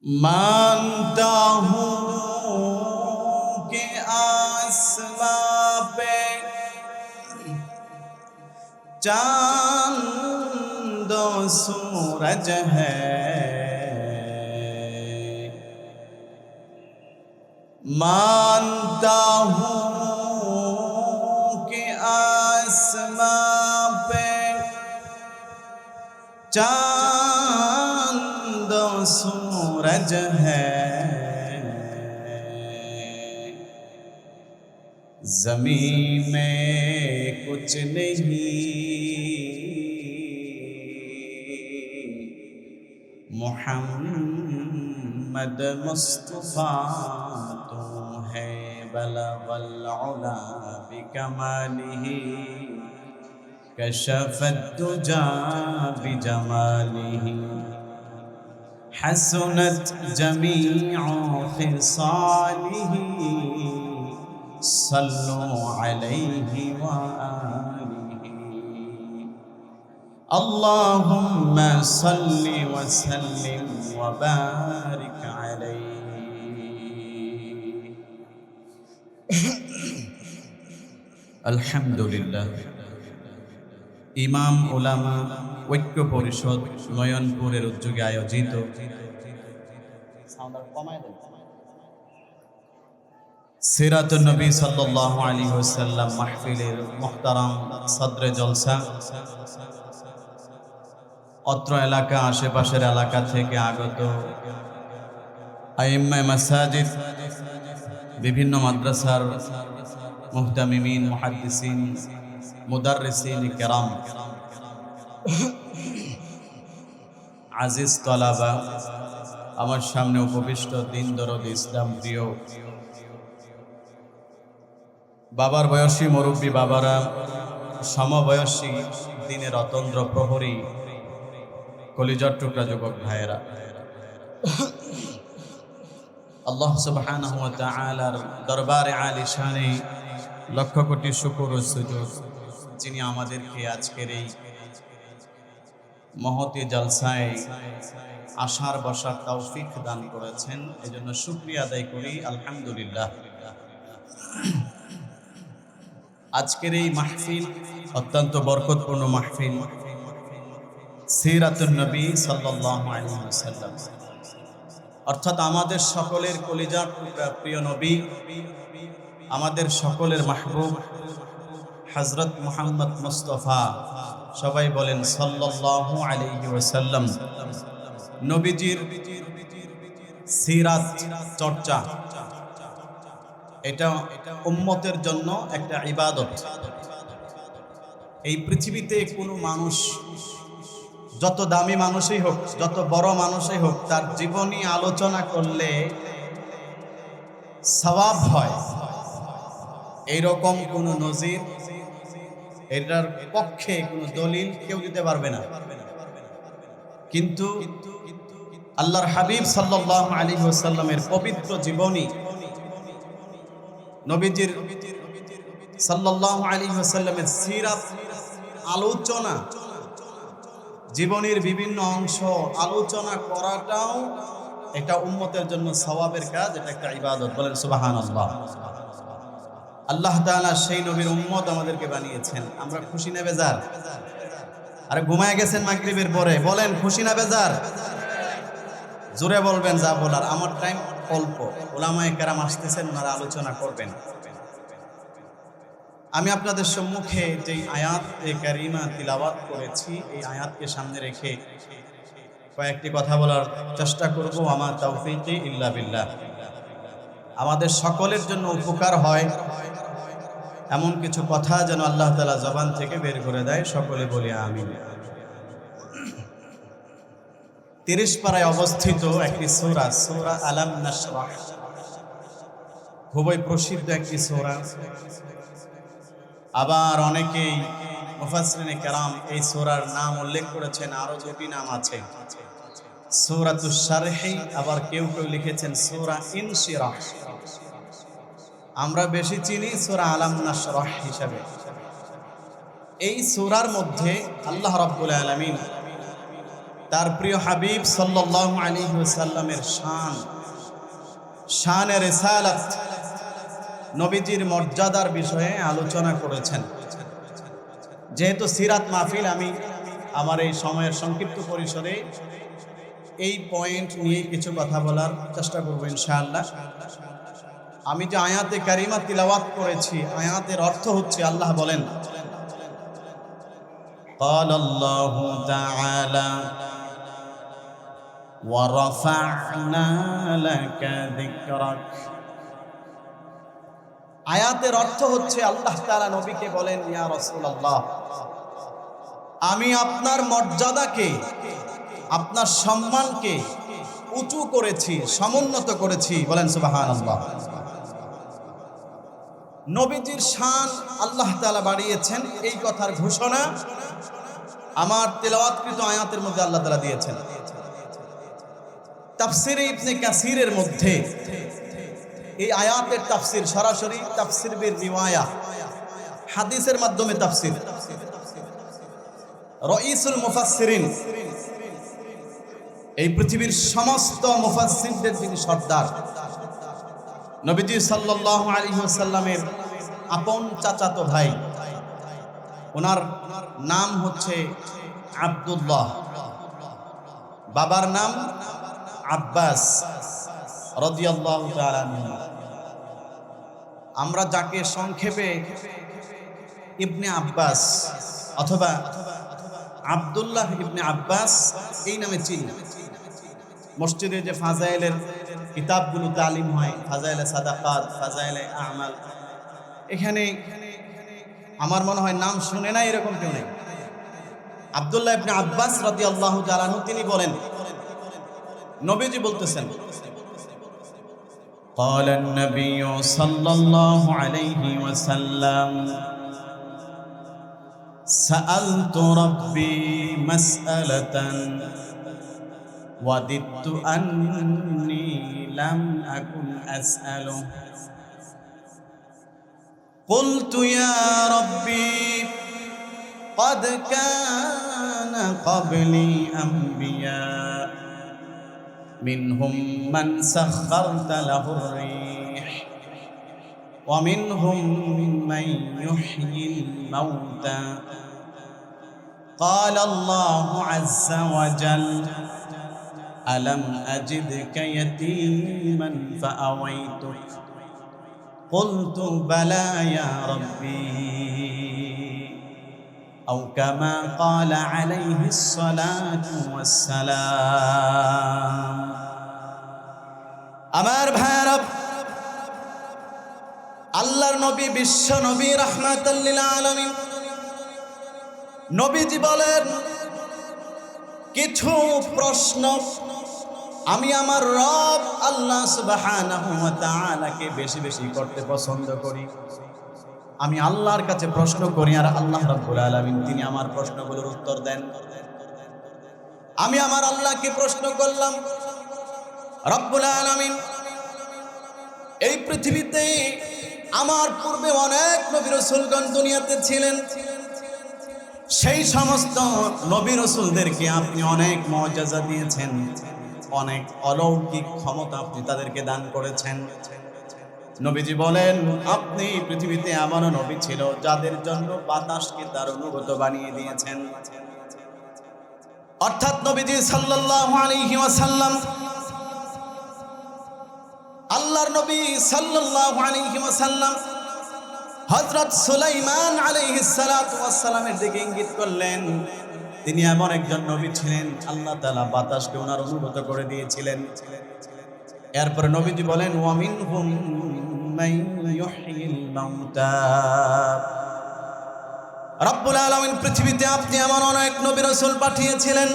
मानता हूँ कि आसमां पे चांद और सूरज है। मानता हूँ कि आसमां पे चांद और सूरज है। ज़मीन में कुछ नहीं, मुहम्मद मुस्तफ़ा तू है। बलगल उला बिकमालिही, कशफत दुजा बिजमालिही, हसनत जमीउ खिसालिही, सल्लु अलैहि व आलिहि। अल्लाहुम्मा सल्लि व सल्लिम व बारिक अलैहि। আলহামদুলিল্লাহ। ইমাম ওলামা ঐক্য পরিষদ নয়নপুরের উদ্যোগে আয়োজিত সিরাতুন নবী সাল্লাল্লাহু আলাইহি ওয়াসাল্লাম মাহফিলের মুহতারাম সদরে জলসা, অত্র এলাকা আশেপাশের এলাকা থেকে আগত আইম্মায়ে মাসাজিদ, বিভিন্ন মাদ্রাসার মুহতামিমিন, মুহাদ্দিসিন, মুদাররিসিন কেরাম, আজিজ তলাবা, আমার সামনে উপবিষ্ট দিন দরদি ইসলাম প্রিয় বাবার বয়সী মুরব্বী বাবারা, সমবয়সী দিনের অতন্দ্র প্রহরী কলিজার টুকরা যুবক ভাইয়েরা, আল্লাহ সুবহানাহু ওয়া তাআলার দরবারে আলিশানে লক্ষ কোটি শুকর ও সুজুদ, যিনি আমাদেরকে আজকের এই মহতী জলসায় আসার বসার তৌফিক দান করেছেন, এজন্য শুকরিয়া আদায় করি আলহামদুলিল্লাহ। আজকের এই মাহফিল অত্যন্ত বরকতপূর্ণ মাহফিল, সিরাতুন নবী সাল্লাল্লাহু আলাইহি ওয়াসাল্লাম, অর্থাৎ আমাদের সকলের কলিজার টুকরা প্রিয় নবী, আমাদের সকলের মাহবুব হযরত মুহাম্মদ মুস্তাফা, সবাই বলেন সাল্লাল্লাহু আলাইহি ওয়াসাল্লাম, নবীজির সিরাত চর্চা এটা উম্মতের জন্য একটা ইবাদত। এই পৃথিবীতে কোনো মানুষ, যত দামি মানুষই হোক, যত বড় মানুষই হোক, তার জীবনী আলোচনা করলে সওয়াব হয়, এইরকম কোনো নজির, এটার পক্ষে কোনো দলিল কেউ দিতে পারবে না। কিন্তু আল্লাহর হাবিব সাল্লাল্লাহু আলাইহি ওয়াসাল্লামের পবিত্র জীবনী, নবীজির সাল্লাল্লাহু আলাইহি ওয়াসাল্লামের সিরাত আলোচনা, জীবনের বিভিন্ন অংশ আলোচনা করাটাও এটা উম্মতের জন্য সওয়াবের কাজ, এটা একটা ইবাদত। বলেন সুবহানাল্লাহ। আল্লাহ তাআলা সেই নবীর উম্মত আমাদেরকে বানিয়েছেন, আমরা খুশি না বেজার? আরে ঘুমায় গেছেন মাগরিবের পরে, বলেন খুশি না বেজার? জোরে বলবেন যা বলার, আমার টাইম অল্প, উলামায়ে কেরাম আসতেছেন, ওনারা আলোচনা করবেন। আমি আপনাদের সম্মুখে যে আয়াত কারিমা তিলাওয়াত করেছি, এই আয়াতকে সামনে রেখে কয়েকটি কথা বলার চেষ্টা করব। আমার তাওফীকি ইল্লা বিল্লাহ। আমাদের সকলের জন্য উপকার হয় এমন কিছু কথা যেন আল্লাহ তাআলা জবান থেকে বের করে দেয়, সকলে বলি আমিন। 30 পারায় অবস্থিত একটি সূরা, সূরা আলাম নাশরাহ, খুবই প্রসিদ্ধ একটি সূরা। আবার অনেকেই মুফাসসিরিনে কেরাম এই সূরার নাম উল্লেখ করেছেন, আরো দুটি নাম আছে, সূরাতুশ শারহি, আবার কেউ কেউ লিখেছেন সূরা ইনশিরাহ। আমরা বেশি চিনি সূরা আলাম নাশরাহ হিসাবে। এই সূরার মধ্যে আল্লাহ রাব্বুল আলামিন তার প্রিয় হাবিব সাল্লাল্লাহু আলাইহি ওয়াসাল্লামের শানে রিসালাত, নবীজির মর্যাদার বিষয়ে আলোচনা করেছেন। যেহেতু সিরাত মাহফিল, আমি আমার এই সময়ের সংক্ষিপ্ত পরিসরে এই পয়েন্ট নিয়ে কিছু কথা বলার চেষ্টা করব ইনশাআল্লাহ। আমি যে আয়াতে কারিমা তিলাওয়াত করেছি, আয়াতের অর্থ হচ্ছে আল্লাহ বলেন, قال الله تعالى ورفعنا لك ذكرك। আয়াতের অর্থ হচ্ছে আল্লাহ তাআলা নবীকে বলেন, ইয়া রাসূলুল্লাহ, আমি আপনার মর্যাদাকে, আপনার সম্মানকে উঁচু করেছি, সমুন্নত করেছি। বলেন সুবহানাল্লাহ। নবীজির শান আল্লাহ তাআলা বাড়িয়েছেন, এই কথার ঘোষণা আমার তেলাওয়াতকৃত আয়াতের মধ্যে আল্লাহ তাআলা দিয়েছেন। তাফসিরে ইবনে কাসিরের মধ্যে এই আয়াতের তাফসির সরাসরি তাফসির বিল রিওয়ায়া, হাদিসের মাধ্যমে তাফসির, রাইসুল মুফাসসিরিন, এই পৃথিবীর সমস্ত মুফাসসিরদের যিনি সর্দার, নবীজি সাল্লাল্লাহু আলাইহি ওয়াসাল্লামের আপন চাচাতো ভাই, ওনার নাম হচ্ছে আব্দুল্লাহ, বাবার নাম আব্বাস রাদিয়াল্লাহু তাআলা আনহু। আমরা যাকে সংক্ষেপে ইবনে আব্বাস অথবা আব্দুল্লাহ ইবনে আব্বাস এই নামে চিনি। মসজিদে যে ফাজাইলের কিতাবগুলো তালিম হয়, ফাজাইলে সাদাকাত, ফাজাইলে আমাল, এখানে আমার মনে হয় নাম শুনে না এরকম কেউ নেই। আব্দুল্লাহ ইবনে আব্বাস রাদিয়াল্লাহু তাআলা আনহু তিনি বলেন, নবীজি বলতেছেন, قال النبي صلى الله عليه وسلم سألت ربي مسألة وددت أني لم أكن أسأله قلت يا ربي قد كان قبلي أنبياء منهم من سخرت له الريح ومنهم من يحيي الموتى قال الله عز وجل ألم أجدك يتيما فأويتك قلت بلى يا ربي أو كما قال عليه الصلاة والسلام। আমার ভাইরা, আল্লাহর নবী, বিশ্ব নবী, রাহমাতাল লিল আলামিন, নবীজি বলেন, কিছু প্রশ্ন আমি আমার রব আল্লাহ সুবহানাহু ওয়া তাআলাকে বেশি বেশি করতে পছন্দ করি। আমি আল্লাহর কাছে প্রশ্ন করি আর আল্লাহ রাব্বুল আলামিন তিনি আমার প্রশ্নগুলোর উত্তর দেন। আমি আমার আল্লাহকে প্রশ্ন করলাম, রব্বুল আলামিন, এই পৃথিবীতে আমার পূর্বে অনেক নবী রাসূলগণ দুনিয়াতে ছিলেন, সেই সমস্ত নবী রাসূলদেরকে আপনি অনেক মুআজিজা দিয়েছেন, অনেক অলৌকিক ক্ষমতা আপনি তাদেরকে দান করেছেন। নবীজি বলেন, আপনি পৃথিবীতে এমনও নবী ছিল যাদের জন্য বাতাসকে তার অনুগত বানিয়ে দিয়েছেন। অর্থাৎ নবীজি সাল্লাল্লাহু আলাইহি ওয়াসাল্লাম, আল্লাহর নবী সাল্লাল্লাহু আলাইহি ওয়াসাল্লাম হযরত সুলাইমান আলাইহিস সালাতু ওয়াস সালামের দিকে ইঙ্গিত করলেন। তিনি এমন একজন নবী ছিলেন, আল্লাহ তাআলা বাতাসকে ওনার অনুগত করে দিয়েছিলেন। এরপর নবীজি বলেন, ওয়া মিনহুম মান ইউহয়িল মাউতা। রব্বুল আলামিন, পৃথিবীতে আপনি এমন অনেক নবী রাসূল পাঠিয়েছিলেন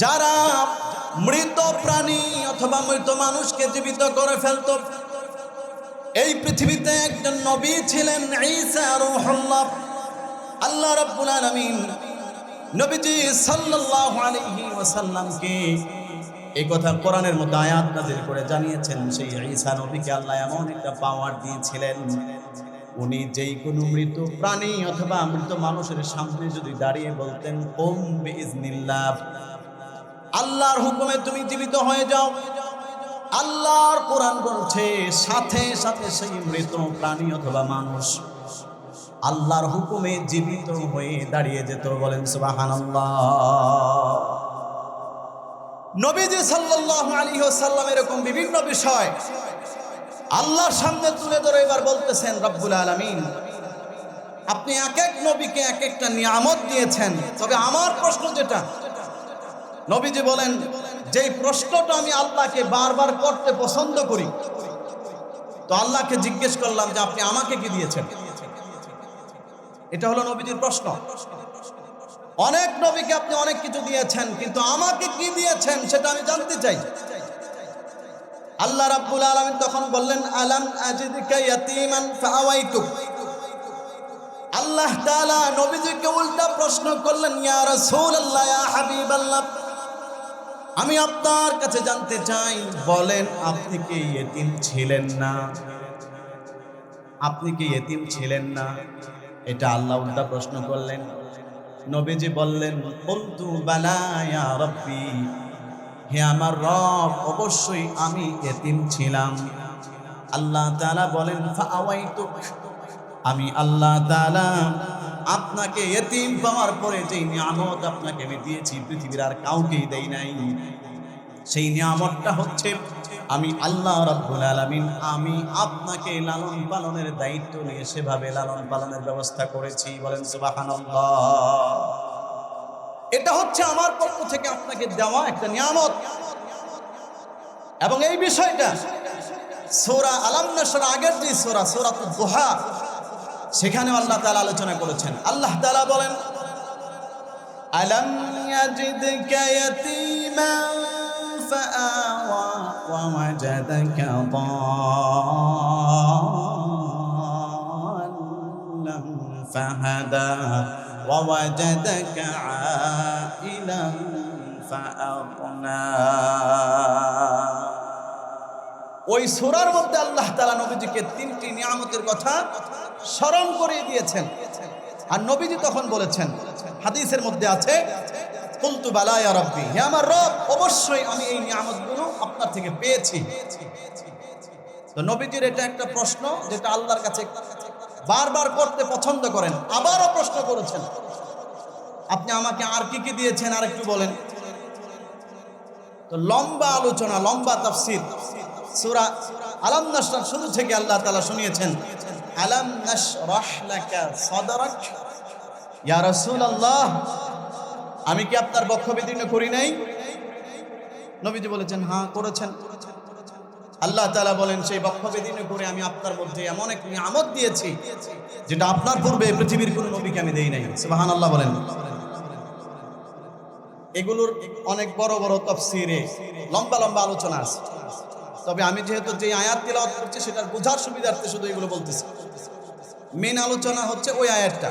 যারা মৃত প্রাণী অথবা মৃত মানুষকে জীবিত করে ফেলত। এই পৃথিবীতে একজন নবী ছিলেন ঈসা রূহুল্লাহ। আল্লাহ রাব্বুল আলামিন নবীজি সাল্লাল্লাহু আলাইহি ওয়াসাল্লামকে এই কথা কোরআনের মধ্যে আয়াত নাযিল করে জানিয়েছেন, সেই ঈসা নবীকে আল্লাহ এমন একটা পাওয়ার দিয়েছিলেন উনি যেই কোনো মৃত প্রাণী অথবা মৃত মানুষের সামনে যদি দাঁড়িয়ে বলতেন ওম বিইজনিল্লাহ, আল্লাহর হুকুমে তুমি জীবিত হয়ে যাও, আল্লাহর কোরআন বলছে সাথে সাথে সেই মৃত প্রাণী অথবা মানুষ আল্লাহর হুকুমে জীবিত হয়ে দাঁড়িয়ে যেত। বলেন সুবহানাল্লাহ। নবীজি সাল্লাল্লাহু আলাইহি ওয়াসাল্লাম এরকম বিভিন্ন বিষয় আল্লাহর সামনে তুলে ধরে এবার বলতেছেন, রব্বুল আলামিন আপনি এক এক নবীকে এক একটা নিয়ামত দিয়েছেন, তবে আমার প্রশ্ন যেটা, নবীজি বলেন যেই প্রশ্নটা আমি আল্লাহকে বারবার করতে পছন্দ করি, তো আল্লাহকে জিজ্ঞেস করলাম যে আপনি আমাকে কি দিয়েছেন। এটা হলো নবীজির প্রশ্ন। অনেক নবীকে আপনি অনেক কিছু দিয়েছেন, কিন্তু আমাকে কি দিয়েছেন সেটা আমি জানতে চাই। আল্লাহ রাব্বুল আলামিন তখন বললেন আলাম আজিদকা ইয়াতীমান ফাআওয়াইতুক। আল্লাহ তাআলা নবীজিকে উল্টা প্রশ্ন করলেন, ইয়া রাসূলুল্লাহ, ইয়া হাবিবাল্লাহ, আমি আপনার কাছে জানতে চাই, বলেন আপনি কি ইয়েতিম ছিলেন না? আপনি কি ইয়েতিম ছিলেন না? এটা আল্লাহ উল্টা প্রশ্ন করলেন। নবীজি বললেন কুলতু বালা ইয়া রাব্বি, হে আমার রব অবশ্যই আমি ইয়েতিম ছিলাম। আল্লাহ তাআলা বলেন ফাআওয়াইতুক, আমি আল্লাহ তাআলা আপনাকে ইয়েতিম পাওয়ার পরে যেই নিয়ামত আপনাকে আমি দিয়েছি পৃথিবীর আর কাউকেই দেই নাই, সেই নিয়ামতটা হচ্ছে আমি আল্লাহ রাব্বুল আলামিন আমি আপনাকে লালন পালনের দায়িত্ব নিয়ে সেভাবে লালন পালনের ব্যবস্থা করেছি। বলেন সুবহানাল্লাহ। এটা হচ্ছে আমার পক্ষ থেকে আপনাকে দেওয়া একটা নিয়ামত। এবং এই বিষয়টা সূরা আলাম নাশরা আগের যে সূরা সূরাতুদ দুহা, সেখানে আল্লাহ তাআলা আলোচনা করেছেন। আল্লাহ তাআলা বলেন আলাম ইয়াজিদকা ইয়াতীমান ফাআওয়া ওয়া ওয়াজাদাকা দাল্লান ফাহাদা ওয়া ওয়াজাদাকা আইলান ফাআগনা। ওই সূরার মধ্যে আল্লাহ তাআলা নবীজিকে তিনটি নিয়ামতের কথা স্মরণ করিয়ে দিয়েছেন। আর নবীজি তখন বলেছেন, হাদিসের মধ্যে আছে কুলতু বালা ইয়া রাব্বি, হে আমার রব অবশ্যই আমি এই নিয়ামতগুলো আপনার থেকে পেয়েছি। তো নবীজির এটা একটা প্রশ্ন যেটা আল্লাহর কাছে বারবার করতে পছন্দ করেন। আবারও প্রশ্ন করেছেন, আপনি আমাকে আর কি কি দিয়েছেন আর একটু বলেন। তো লম্বা আলোচনা, লম্বা তাফসীর সূরা আলাম নাশরার শুরু থেকে আল্লাহ তাআলা শুনিয়েছেন, আলাম নাশরাহ লাকা সাদরাক, ইয়া রাসূলুল্লাহ আমি কি আপনার বক্ষ বিদীর্ণ করি নাই? নবীজি বলেছেন হ্যাঁ করেছেন। আল্লাহ তাআলা বলেন সেই বক্ষ বিদীর্ণ করে আমি আপনার মধ্যে এমন এক নিয়ামত দিয়েছি যেটা আপনার পূর্বে পৃথিবীর কোনো নবীকে আমি দেই নাই। সুবহানাল্লাহ বলেন। এগুলোর অনেক বড় বড় তাফসীরে লম্বা লম্বা আলোচনা আছে, তবে আমি যেহেতু যে আয়াত তিলাওয়াত করছি সেটার বোঝার সুবিধার্থে শুধু এগুলো বলতেছি। মেন আলোচনা হচ্ছে ওই আয়াতটা।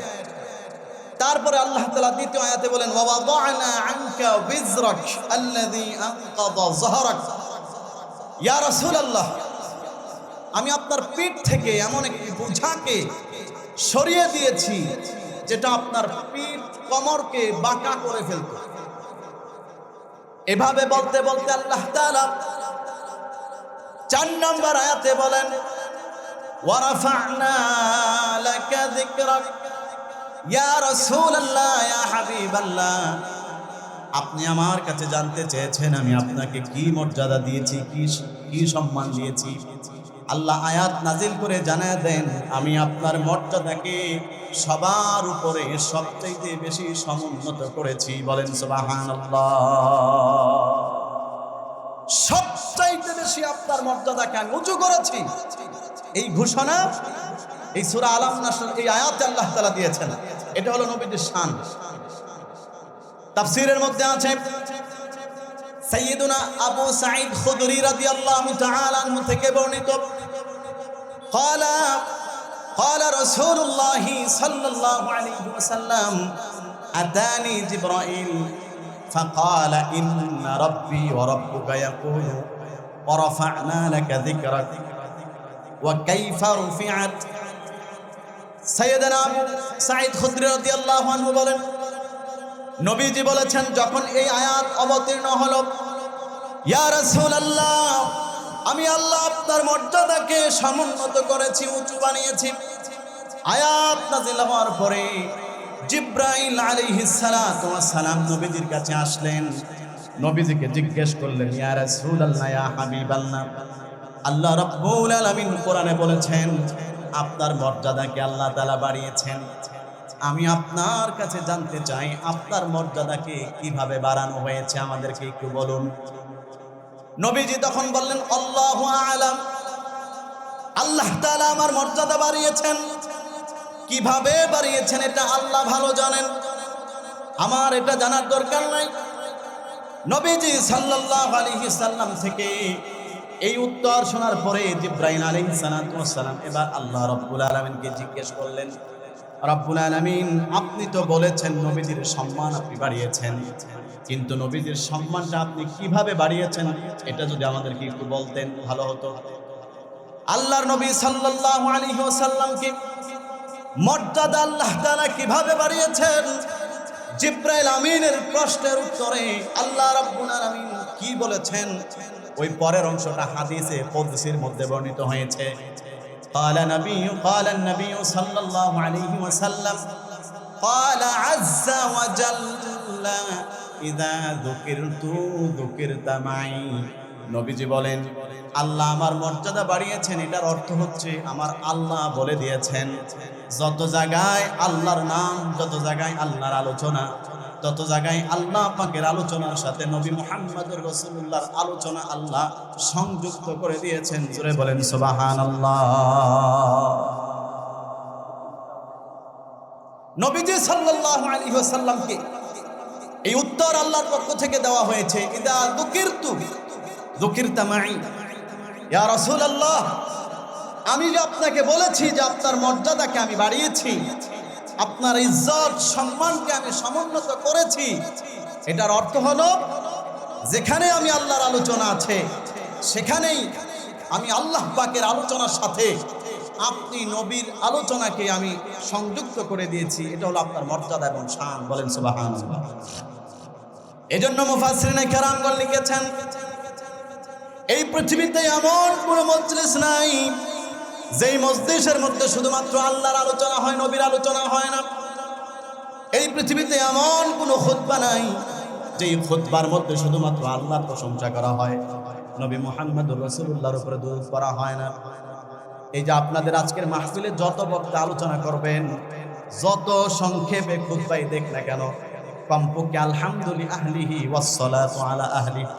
তারপরে আল্লাহ তাআলা দ্বিতীয় আয়াতে বলেন ওয়া ওয়াদা'না আনকা বিজরাক আল্লাযী আনকাযা যাহরাক, ইয়া রাসূলুল্লাহ আমি আপনার পিঠ থেকে এমন একটি বোঝাকে সরিয়ে দিয়েছি যেটা আপনার পিঠ কোমরকে বাঁকা করে ফেলত। এভাবে বলতে বলতে আল্লাহ তাআলা 4 নম্বর আয়াতে বলেন ওয়া রাফা'না লাকা যিকরাক, ইয়া রাসূলুল্লাহ ইয়া হাবিবাল্লাহ আপনি আমার কাছে জানতে চেয়েছেন আমি আপনাকে কি মর্যাদা দিয়েছি, কি সম্মান দিয়েছি। আল্লাহ আয়াত নাজিল করে জানায় দেন আমি আপনার মর্যাদাকে সবার উপরে সবচাইতে বেশি সমুন্নত করেছি। বলেন সুবহানাল্লাহ। সবচাইতে বেশি আপনার মর্যাদাকে আমি উঁচু করেছি। এই ঘোষণা এই সূরা আলাম নাশর এই আয়াতে আল্লাহ তাআলা দিয়েছেন। এটা হলো নবীদের শান। তাফসীরের মধ্যে আছে সাইয়্যিদুনা আবু সাঈদ খুদরি রাদিয়াল্লাহু তাআলা আনহু থেকে বর্ণিত قال رسول الله صلى الله عليه وسلم أتاني جبرائيل فقال إن ربي وربك يقول ورفعنا لك ذكرك وكيف رفعت সাইয়েদনা আবু সাঈদ খুদরি রাদিয়াল্লাহু আনহু বলেন, নবীজি বলেছেন যখন এই আয়াত অবতীর্ণ হলো, ইয়া রাসূলুল্লাহ, আমি আল্লাহ আপনার মর্যাদাকে সমুন্নত করেছি, উঁচু বানিয়েছি। আয়াত নাযিল হওয়ার পরে জিবরাইল আলাইহিস সালাতু ওয়াস সালাম নবীজির কাছে আসলেন, নবীজিকে জিজ্ঞেস করলেন, ইয়া রাসূলুল্লাহ, ইয়া হাবিবাল্লাহ, আল্লাহ রাব্বুল আলামিন কোরআনে বলেছেন আপনার মর্যাদাকে আল্লাহ তাআলা বাড়িয়েছেন। আমি আপনার কাছে জানতে চাই আপনার মর্যাদাকে কিভাবে বাড়ানো হয়েছে, আমাদেরকে একটু বলুন। নবীজি তখন বললেন, আল্লাহু আ'লাম, আল্লাহ তাআলা আমার মর্যাদা বাড়িয়েছেন। কিভাবে বাড়িয়েছেন এটা আল্লাহ ভালো জানেন, আমার এটা জানার দরকার নাই। নবীজি সাল্লাল্লাহু আলাইহি সাল্লাম থেকে এই উত্তর শোনার পরে জিবরাইল আলাইহিস সালাম এবার আল্লাহ রাব্বুল আলামিনকে জিজ্ঞেস করলেন, রাব্বুল আলামিন, আপনি তো বলেছেন নবীজির সম্মান আপনি বাড়িয়েছেন, কিন্তু নবীজির সম্মানটা আপনি কিভাবে বাড়িয়েছেন এটা যদি আমাদেরকে একটু বলতেন ভালো হতো। আল্লাহর নবী সাল্লাল্লাহু আলাইহি ওয়াসাল্লামকে মর্যাদা আল্লাহ তাআলা কিভাবে বাড়িয়েছেন, জিবরাইল আমিনের প্রশ্নের উত্তরে আল্লাহ রাব্বুল আলামিন কি বলেছেন ওই পরের অংশটা হাদিসে কুদসির মধ্যে বর্ণিত হয়েছে। قال النبي صلى الله عليه وسلم قال عز وجل إذا ذكرت معي। নবীজি বলেন, আল্লাহ আমার মর্যাদা বাড়িয়েছেন, এটার অর্থ হচ্ছে আমার আল্লাহ বলে দিয়েছেন যত জায়গায় আল্লাহর নাম, যত জায়গায় আল্লাহর আলোচনা, তত জায়গায় আল্লাহ পাকের আলোচনার সাথে নবী মুহাম্মদুর রাসূলুল্লাহর আলোচনা আল্লাহ সংযুক্ত করে দিয়েছেন। জোরে বলেন সুবহানাল্লাহ। নবীজি সাল্লাল্লাহু আলাইহি ওয়াসাল্লামকে এই উত্তর আল্লাহর পক্ষ থেকে দেওয়া হয়েছে, ইদা যুকিরতা মাই, ইয়া রাসূলুল্লাহ, আমি যে আপনাকে বলেছি যে আপনার মর্যাদাকে আমি বাড়িয়েছি, আপনার ইজ্জত সম্মানকে আমি সমুন্নত করেছি, এটার অর্থ হলো যেখানে আমি আল্লাহর আলোচনা আছে সেখানেই আমি আল্লাহ পাকের আলোচনার সাথে আপনি নবীর আলোচনাকে আমি সংযুক্ত করে দিয়েছি। এটা হলো আপনার মর্যাদা এবং শান। বলেন সুবহানাল্লাহ। এজন্য মুফাসসিরিনে কেরামগণ লিখেছেন, এই পৃথিবীতে এমন কোনো মজলিস নাই যেই মজলিসের মধ্যে শুধুমাত্র আল্লাহর আলোচনা হয়, নবীর আলোচনা হয় না। এই পৃথিবীতে এমন কোনো খুতবা নাই যেই খুতবার মধ্যে শুধুমাত্র আল্লাহর প্রশংসা করা হয়, নবী মুহাম্মদুর রাসূলুল্লাহর উপরে দরুদ পড়া হয় না। এই যে আপনাদের আজকের মাহফিলে যত বক্তা আলোচনা করবেন, যত সংক্ষেপে খুতবাই দেখ না কেন, কমপক্ষে আলহামদুলিল্লাহ আহলিহি ওয়াসসালাতু আলা আহলিহি,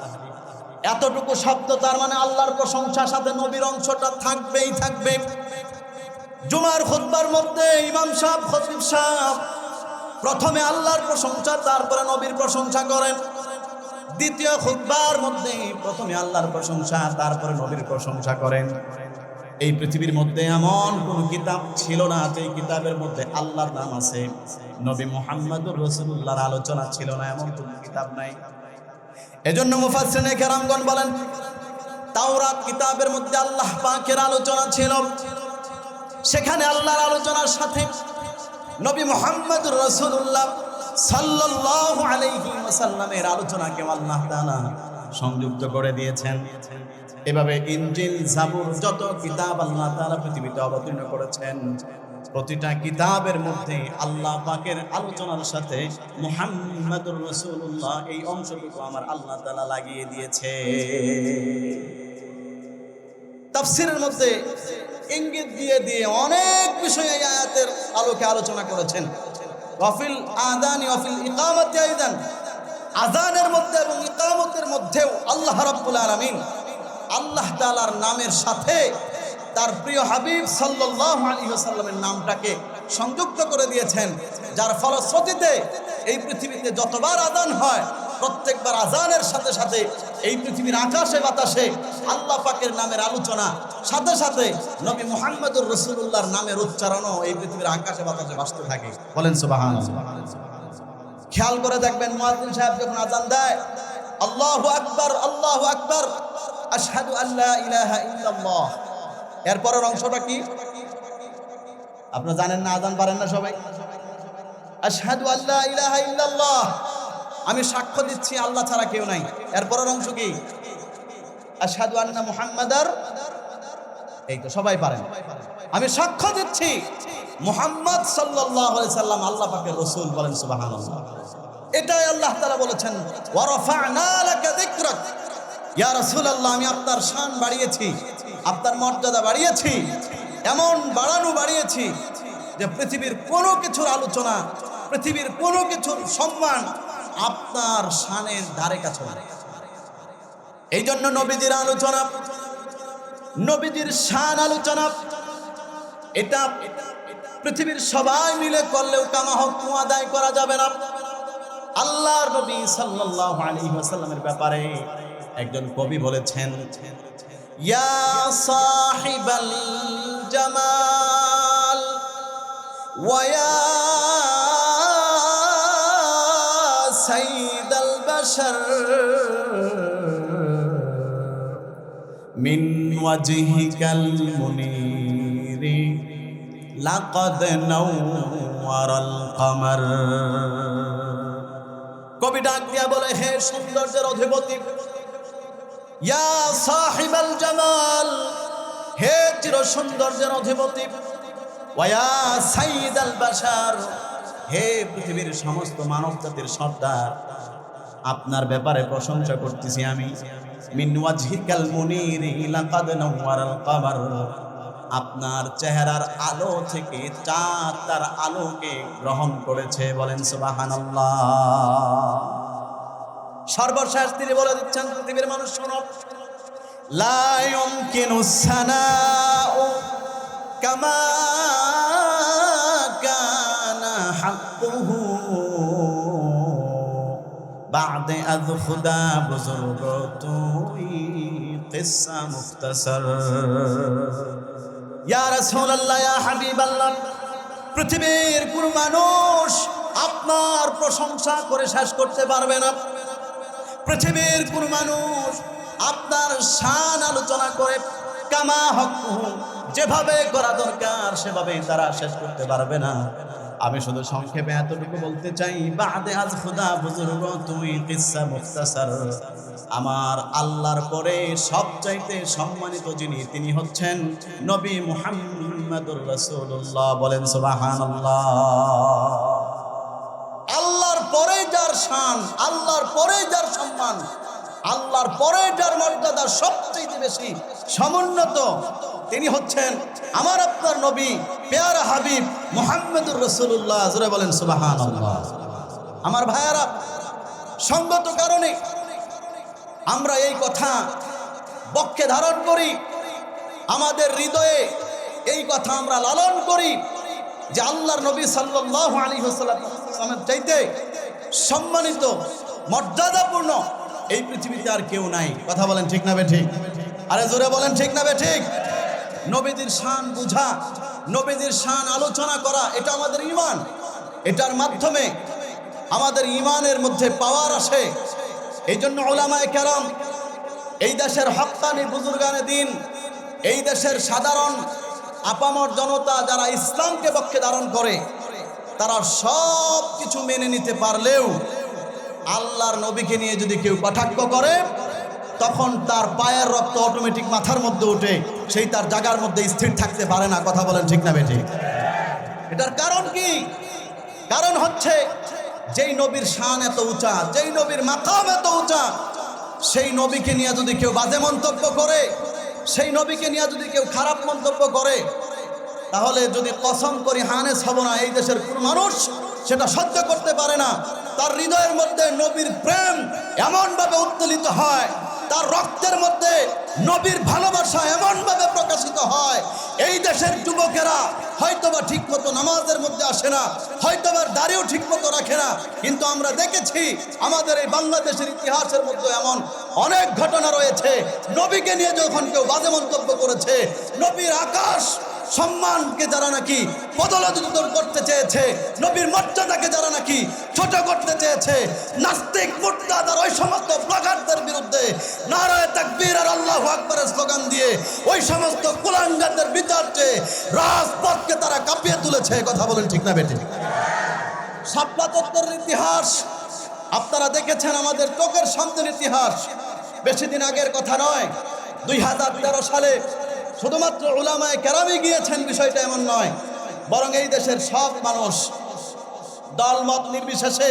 এতটুকু শব্দ, তার মানে আল্লাহর প্রশংসার সাথে নবীর অংশটা থাকবেই থাকবে। জুমার খুতবার মধ্যে ইমাম সাহেব, খতিব সাহেব প্রথমে আল্লাহর প্রশংসা তারপরে নবীর প্রশংসা করেন। দ্বিতীয় খুতবার মধ্যে প্রথমে আল্লাহর প্রশংসা তারপরে নবীর প্রশংসা করেন। এই পৃথিবীর মধ্যে এমন কোন কিতাব ছিল না যে কিতাবের মধ্যে আল্লাহর নাম আছে, নবী মুহাম্মদুর রাসূলুল্লাহর আলোচনা ছিল না, এমন কোন কিতাব নাই। এজন্য মুফাসসিরিনে কেরামগণ বলেন, তাওরাত কিতাবের মধ্যে আল্লাহ পাকের আলোচনা ছিল, সেখানে আল্লাহর আলোচনার সাথে নবী মুহাম্মদুর রাসূলুল্লাহ সাল্লাল্লাহু আলাইহি ওয়াসাল্লামের আলোচনাকে আল্লাহ তাআলা সংযুক্ত করে দিয়েছেন। এভাবে ইনজিল, জাবুর যত কিতাব আল্লাহ তাআলা পৃথিবীতে অবতীর্ণ করেছেন, প্রতিটা কিতাবের মধ্যে আল্লাহ পাকের আলোচনার সাথে মুহাম্মদুর রাসূলুল্লাহ এই অংশটুকু আমার আল্লাহ তাআলা লাগিয়ে দিয়েছে। তাফসীরের মধ্যে ইঙ্গিত দিয়ে দিয়ে অনেক বিষয় এই আয়াতের আলোকে আলোচনা করেছেন। ওয়াফিল আযানি ওয়াফিল ইকামাতি আইদান, আযানের মধ্যে এবং ইকামতের মধ্যেও আল্লাহ রাব্বুল আলামিন আল্লাহ তাআলার নামের সাথে তার প্রিয় হাবিব সাল্লাল্লাহু আলাইহি ওয়াসাল্লামের নামটাকে সংযুক্ত করে দিয়েছেন, যার ফলশ্রুতিতে এই পৃথিবীতে যতবার আযান হয় প্রত্যেকবার আযানের সাথে সাথে এই পৃথিবীর আকাশে বাতাসে আল্লাহ পাকের নামের আলোচনা, সাথে সাথে নবী মুহাম্মদুর রাসূলুল্লাহর নামের উচ্চারণও এই পৃথিবীর আকাশে বাতাসে ভাসতে থাকে। বলেন সুবহানাল্লাহ। খেয়াল করে দেখবেন, মুয়াজ্জিন সাহেব যখন আযান দেয়, আল্লাহু আকবার, আল্লাহু আকবার, আশহাদু আল্লা ইলাহা ইল্লাল্লাহ, এরপরের অংশটা কি? আপনারা জানেন না, আজান পারেন না সবাই? আশহাদু আল্লা ইলাহা ইল্লাল্লাহ, আমি সাক্ষ্য দিচ্ছি আল্লাহ ছাড়া কেউ নাই। এরপরের অংশ কি? আশহাদু আন্না মুহাম্মাদার, এই তো সবাই পারেন। আমি সাক্ষ্য দিচ্ছি মুহাম্মদ সাল্লাল্লাহু আলাইহি সাল্লাম আল্লাহ পাকের রাসূল। বলেন সুবহানাল্লাহ। এটাই আল্লাহ তাআলা বলেছেন ওয়া রাফা'না লাকা যিকরাক, ইয়া রাসূলুল্লাহ আমি আপনার শান বাড়িয়েছি, আপনার মর্যাদা বাড়িয়েছি, এমন বাড়িয়েছি যে পৃথিবীর কোনো কিছুর আলোচনা, পৃথিবীর কোনো কিছুর সম্মান আপনার শানের ধারে কাছে না। এই জন্য নবীজির আলোচনা, নবীজির শান আলোচনা, এটা পৃথিবীর সবাই মিলে করলেও কামা হক আদায় করা যাবে না। আল্লাহর নবী সাল্লাল্লাহু আলাইহি ওয়াসাল্লামের ব্যাপারে একজন কবি বলেছেন, ইয়া সাহিবাল জামাল ওয়া ইয়া সাইয়্যিদাল বাশার মিন ওয়াজহিকাল মুনীরি লাকাদ নাওয়ারাল কমার। কবি ডাক দিয়া বলে, হে সৌন্দর্যের অধিপতি, ইয়া সাহিবাল জামাল, হে চির সৌন্দর্যের অধিপতি, ওয়া ইয়া সাইয়্যিদাল বাশার, হে পৃথিবীর সমস্ত মানব জাতির সর্দার, আপনার ব্যাপারে প্রশংসা করতেছি আমি। মিন ওয়াজহিকাল মুনীরি লাকাদ নাওয়ারাল কমার, আপনার চেহারার আলো থেকে চাঁদ তার আলোকে গ্রহণ করেছে। বলেন সুবহানাল্লাহ। সর্বশেষ তিনি বলে দিচ্ছেন, পৃথিবীর মানুষ শোনো, লা ইউমকিনুস সানাউ কামা কানা হাক্কুহু বা'দে আয খুদা বুজুর্গ তুই কিসসা মুখতাসার। ইয়া রাসূলুল্লাহ, ইয়া হাবিবাল্লাহ, পৃথিবীর কোন মানুষ আপনার প্রশংসা করে শেষ করতে পারবে না। পৃথিবীর কোন মানুষ আপনার শান আলোচনা করে কামা হক্কুহু, যেভাবে করা দরকার সেভাবে তারা শেষ করতে পারবে না। আমি শুধু সংক্ষেপে এতটুকু বলতে চাই, বাদে আজ খুদা বুজুর্গ তুই কিসসা মুখতাসার, আমার আল্লাহর পরে সবচাইতে সম্মানিত যিনি, তিনি হচ্ছেন নবী মুহাম্মদুর রাসূলুল্লাহ। বলেন সুবহানাল্লাহ। আল্লাহর পরে যার শান, আল্লাহর পরে যার সম্মান, আল্লাহর পরে যার মর্যাদা সবচেয়ে বেশি সমুন্নত, তিনি হচ্ছেন আমার আপনার নবী, পেয়ারা হাবিব মুহাম্মদুর রাসূলুল্লাহ। জোরে বলেন সুবহানাল্লাহ। আমার ভাইয়ারা, সঙ্গত কারণে আমরা এই কথা বক্ষে ধারণ করি, আমাদের হৃদয়ে এই কথা আমরা লালন করি যে আল্লাহর নবী সাল্লাল্লাহু আলাইহি ওয়াসাল্লামের চাইতে সম্মানিত, মর্যাদাপূর্ণ এই পৃথিবীতে আর কেউ নাই। কথা বলেন ঠিক না বেঠিক? আরে জোরে বলেন ঠিক না বেঠিক? নবীজির শান বুঝা, নবীজির শান আলোচনা করা, এটা আমাদের ঈমান। এটার মাধ্যমে আমাদের ঈমানের মধ্যে পাওয়ার আসে। এই জন্য উলামায়ে কেরাম, এই দেশের হক্কানি বুজুর্গানে দিন, এই দেশের সাধারণ আপামর জনতা যারা ইসলামকে পক্ষে ধারণ করে, তারা সব কিছু মেনে নিতে পারলেও আল্লাহর নবীকে নিয়ে যদি কেউ কটাক্ষ করে, তখন তার পায়ের রক্ত অটোমেটিক মাথার মধ্যে ওঠে, সেই তার জায়গার মধ্যে স্থির থাকতে পারে না। কথা বলেন ঠিক না বেঠিক? এটার কারণ কি? কারণ হচ্ছে যেই নবীর শান এত উঁচা, যেই নবীর মাকাম এত উঁচা, সেই নবীকে নিয়ে যদি কেউ বাজে মন্তব্য করে, সেই নবীকে নিয়ে যদি কেউ খারাপ মন্তব্য করে, তাহলে যদি কসম করি হানেস হব না, এই দেশের কোন মানুষ সেটা সহ্য করতে পারে না। তার হৃদয়ের মধ্যে নবীর প্রেম এমনভাবে উত্তোলিত হয়, তার রক্তের মধ্যে নবীর ভালোবাসা এমনভাবে প্রকাশিত হয়, এই দেশের যুবকেরা হয়তোবা ঠিক মতো নামাজের মধ্যে আসে না, হয়তোবা দাড়িও ঠিক মতো রাখে না, কিন্তু আমরা দেখেছি আমাদের এই বাংলাদেশের ইতিহাসের মধ্যে এমন অনেক ঘটনা রয়েছে, নবীকে নিয়ে যখন কেউ বাজে মন্তব্য করেছে, নবীর আকাশ সম্মানকে যারা নাকি পদদলিত করতে চেয়েছে, নবীর মর্যাদাকে যারা নাকি ছোট করতে চেয়েছে, নাস্তিক মুরতাদ ওই সমস্ত ব্লগারদের বিরুদ্ধে নারায়ে তাকবীর আর আল্লাহু আকবারের স্লোগান দিয়ে ওই সমস্ত কুলাঙ্গারদের বিচার চেয়ে রাজপথকে তারা কাঁপিয়ে তুলেছে। কথা বলেন ঠিক না বেঠিক? শাপলা চত্বরের ইতিহাস আপনারা দেখেছেন, আমাদের চোখের সামনের ইতিহাস। বেশি দিন আগের কথা নয়, 2013 সালে শুধুমাত্র উলামায়ে কেরামই গিয়েছেন, বিষয়টা এমন নয়, বরং এই দেশের সব মানুষ দলমত নির্বিশেষে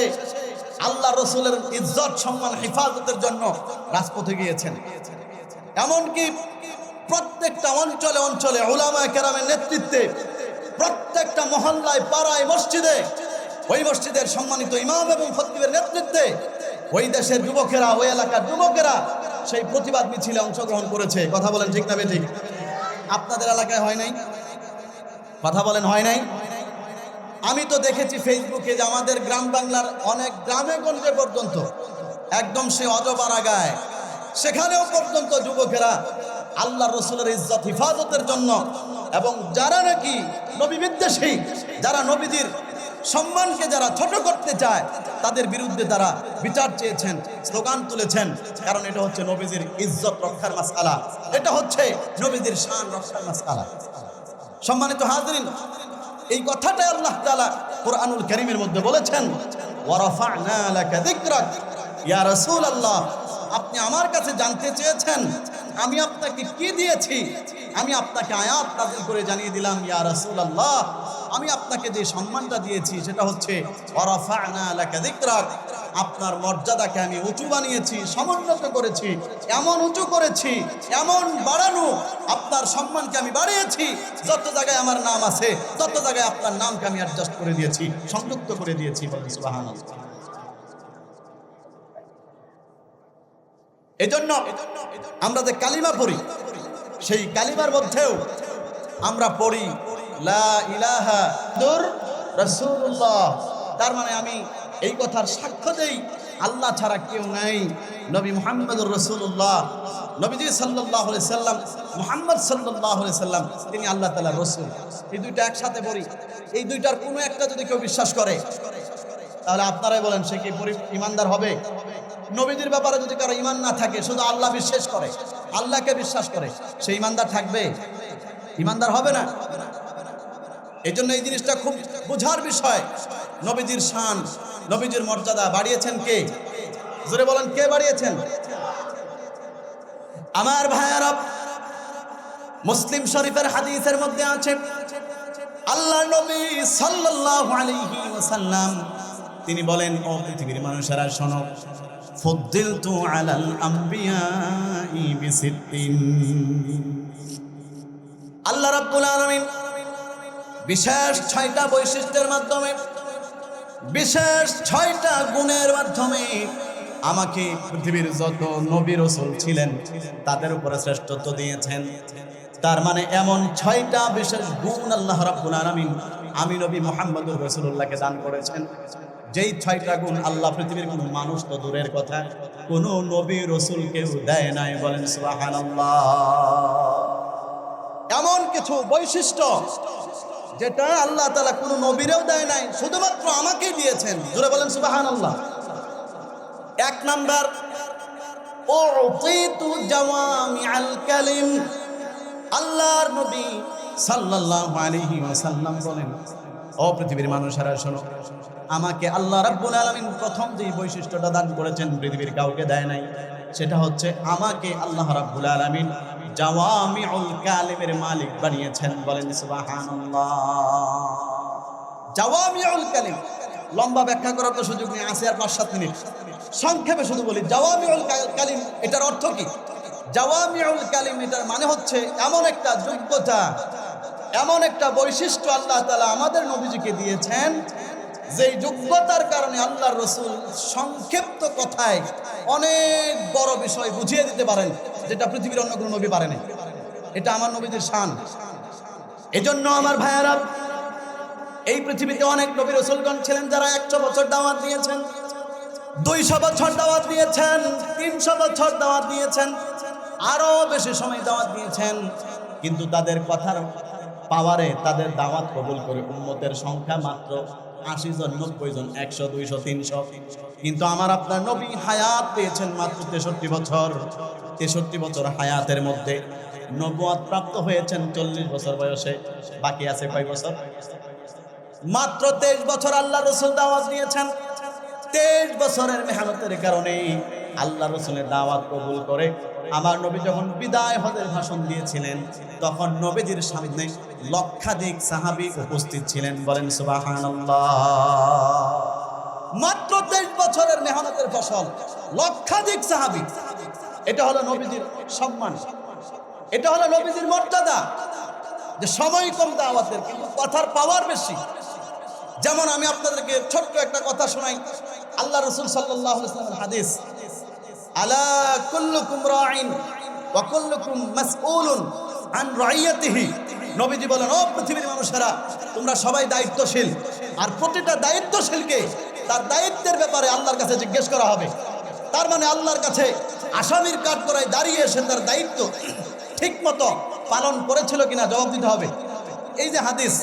আল্লাহ রসুলের ইজ্জত সম্মান হেফাজতের জন্য রাজপথে গিয়েছেন। এমনকি প্রত্যেকটা অঞ্চলে অঞ্চলে উলামায়ে কেরামের নেতৃত্বে, প্রত্যেকটা মহল্লায়, পাড়ায়, মসজিদে, ওই মসজিদের সম্মানিত ইমাম এবং খতিবের নেতৃত্বে ওই দেশের যুবকেরা, ওই এলাকার যুবকেরা সেই প্রতিবাদ মিছিলে অংশগ্রহণ করেছে। কথা বলেন ঠিক না বেঠিক? আপনাদের এলাকায় হয় নাই? কথা বলেন হয় নাই? আমি তো দেখেছি ফেসবুকে যে আমাদের গ্রাম বাংলার অনেক গ্রামে গঞ্জে পর্যন্ত একদম সে অজপাড়াগায়, সেখানেও পর্যন্ত যুবকেরা আল্লাহ রসুলের ইজ্জত হিফাজতের জন্য এবং যারা নাকি নবী বিদ্বেষী, যারা নবীজির সম্মানকে যারা ছোট করতে চায়, তাদের বিরুদ্ধে তারা বিচার চেয়েছেন, স্লোগান তুলেছেন। কারণ এটা হচ্ছে নবীজির ইজ্জত রক্ষার মাসআলা, এটা হচ্ছে নবীজির শান রক্ষার মাসআলা। সম্মানিত হাজিরিন, এই কথাটাই আল্লাহ তাআলা কুরআনুল কারীমের মধ্যে বলেছেন, ওয়া রাফা'না লাকা যিকরাক। ইয়া রাসূলুল্লাহ, আপনি আমার কাছে জানতে চেয়েছেন আমি আপনাকে কি দিয়েছি, আমি আপনাকে আয়াত নাযিল করে জানিয়ে দিলাম। ইয়া রাসূলুল্লাহ, আমি আপনাকে যে সম্মানটা দিয়েছি সেটা হচ্ছে ওয়া রাফা'না লাকা যিকরাক, আপনার মর্যাদাকে আমি উঁচু বানিয়েছি, সমুন্নত করেছি, এমন উঁচু করেছি, এমন বাড়ানো, আপনার সম্মানকে আমি বাড়িয়েছি। যত জায়গায় আমার নাম আছে, তত জায়গায় আপনার নামকে আমি অ্যাডজাস্ট করে দিয়েছি, সংযুক্ত করে দিয়েছি। বলেন সুবহানাল্লাহ। এজন্য আমরা যে কালিমা পড়ি, সেই কালিমার মধ্যেও আমরা পড়ি লা ইলাহা রাসূলুল্লাহ। তার মানে আমি এই কথার সাক্ষ্য দেই আল্লাহ ছাড়া কেউ নাই, নবী মুহাম্মদুর রাসূলুল্লাহ, নবীজি সাল্লাল্লাহু আলাইহি সাল্লাম, মুহাম্মদ সাল্লাল্লাহু আলাইহি সাল্লাম তিনি আল্লাহ তাআলার রাসূল। এই দুইটা একসাথে পড়ি। এই দুইটার কোনো একটা যদি কেউ বিশ্বাস করে, তাহলে আপনারাই বলেন সে কি ঈমানদার হবে? নবীজির ব্যাপারে যদি কারো ঈমান না থাকে, শুধু আল্লাহ বিশ্বাস করে, আল্লাহকে বিশ্বাস করে, সে ঈমানদার থাকবে? ঈমানদার হবে না। এই জন্য এই জিনিসটা খুব বোঝার বিষয়। নবীজির শান, নবীজির মর্যাদা বাড়িয়েছেন কে? জোরে বলেন, কে বাড়িয়েছেন? আমার ভাইয়ারা, মুসলিম শরীফের হাদিসের মধ্যে আছে, আল্লাহর নবী সাল্লাল্লাহু আলাইহি ওয়াসাল্লাম তিনি বলেন, ও পৃথিবীর মানুষেরা শোনো, ফুদ্দিলতু আলাল আমবিয়াই বিসিত্তিন। আল্লাহ রাব্বুল আলামিন বিশেষ 6টা বৈশিষ্ট্যের মাধ্যমে, বিশেষ 6টা গুণের মাধ্যমে আমাকে পৃথিবীর যত নবী রাসূল ছিলেন তাদের উপরে শ্রেষ্ঠত্ব দিয়েছেন। তার মানে এমন 6টা বিশেষ গুণ আল্লাহ রাব্বুল আলামিন আমি নবী মুহাম্মদুর রাসূলুল্লাহকে দান করেছেন, যেই 6টা গুণ আল্লাহ পৃথিবীর কোনো মানুষ তো দূরের কথা, কোনো নবী রাসূলকেও দেয় নাই। বলেন সুবহানাল্লাহ। এমন কিছু বৈশিষ্ট্য যেটা আল্লাহ তাআলা কোনো নবীরেও দেয় নাই, শুধুমাত্র আমাকেই দিয়েছেন। জোরে বলেন সুবহানাল্লাহ। 1 নাম্বার, উতিতু জাওয়ামিআল কালিম। আল্লাহর নবী সাল্লাল্লাহু আলাইহি ওয়াসাল্লাম বলেন, ও পৃথিবীর মানুষেরা শোনো, আমাকে আল্লাহ রাব্বুল আলামিন প্রথম যে বৈশিষ্ট্যটা দান করেছেন, পৃথিবীর কাউকে দেয় নাই, সেটা হচ্ছে আমাকে আল্লাহ রাব্বুল আলামিন জাওয়ামিউল কালিমের মালিক বানিয়েছেন। বলেন সুবহানাল্লাহ। জাওয়ামিউল কালিম, লম্বা ব্যাখ্যা করার তো সুযোগ নেই, আছে আর 5-7 মিনিট। সংক্ষেপে শুধু বলি, জাওয়ামিউল কালিম এটার অর্থ কি? জাওয়ামিউল কালিম এটার মানে হচ্ছে এমন একটা যোগ্যতা, এমন একটা বৈশিষ্ট্য আল্লাহ তাআলা আমাদের নবীজিকে দিয়েছেন, যেই যোগ্যতার কারণে আল্লাহর রাসূল সংক্ষিপ্ত কথায় অনেক বড় বিষয় বুঝিয়ে দিতে পারেন, যেটা পৃথিবীর অন্য কোনো নবী পারেনি। এটা আমার নবীদের শান। এজন্য আমার ভাইয়ারা, এই পৃথিবীতে অনেক নবী রাসূলগণ ছিলেন যারা 100 বছর দাওয়াত দিয়েছেন, 200 বছর দাওয়াত দিয়েছেন, 300 বছর দাওয়াত দিয়েছেন, আরো বেশি সময় দাওয়াত দিয়েছেন, কিন্তু তাদের কথার পাওয়ারে তাদের দাওয়াত কবুল করে উম্মতের সংখ্যা মাত্র ৮০ জন, ৯০ জন, ১০০, ২০০, ৩০০। কিন্তু আমার আপনার নবী হায়াত পেয়েছেন মাত্র ৬৩ বছর। ৬৩ বছর হায়াতের মধ্যে নবুয়ত প্রাপ্ত হয়েছেন ৪০ বছর বয়সে। বাকি আছে কয় বছর? মাত্র ২৩ বছর আল্লাহ রাসূল দাওয়াত দিয়েছেন। ২৩ বছরের মেহনতের কারণে আল্লাহ রাসূলের দাওয়াত কবুল করে আমার নবী যখন বিদায় হজের ভাষণ দিয়েছিলেন, তখন নবীজির সামনে লক্ষাধিক সাহাবী উপস্থিত ছিলেন। বলেন সুবহানাল্লাহ। মাত্র ২৩ বছরের মেহনতের ফসল, লক্ষাধিক সাহাবী। এটা হলো নবীজির সম্মান, এটা হলো নবীজির মর্যাদা, যে সময় কম দাওয়াতের কিন্তু কথার পাওয়ার বেশি। যেমন আমি আপনাদেরকে ছোট্ট একটা কথা শোনাই। আল্লাহ রাসূল সাল্লাল্লাহু আলাইহি ওয়াসাল্লামের হাদিস, আলা কুল্লুকুম রাঈন ওয়া কুল্লুকুম মাসউলুন আন রাইয়াতিহি। নবীজি বলেন, ও পৃথিবীর মানুষেরা, তোমরা সবাই দায়িত্বশীল, আর প্রতিটা দায়িত্বশীলকে তার দায়িত্বের ব্যাপারে আল্লাহর কাছে জিজ্ঞেস করা হবে। তার মানে আল্লাহর কাছে আসামির কাঠগড়ায় দাঁড়িয়ে এসে তার দায়িত্ব ঠিকমতো পালন করেছিল কিনা জবাব দিতে হবে। এই যে হাদিস,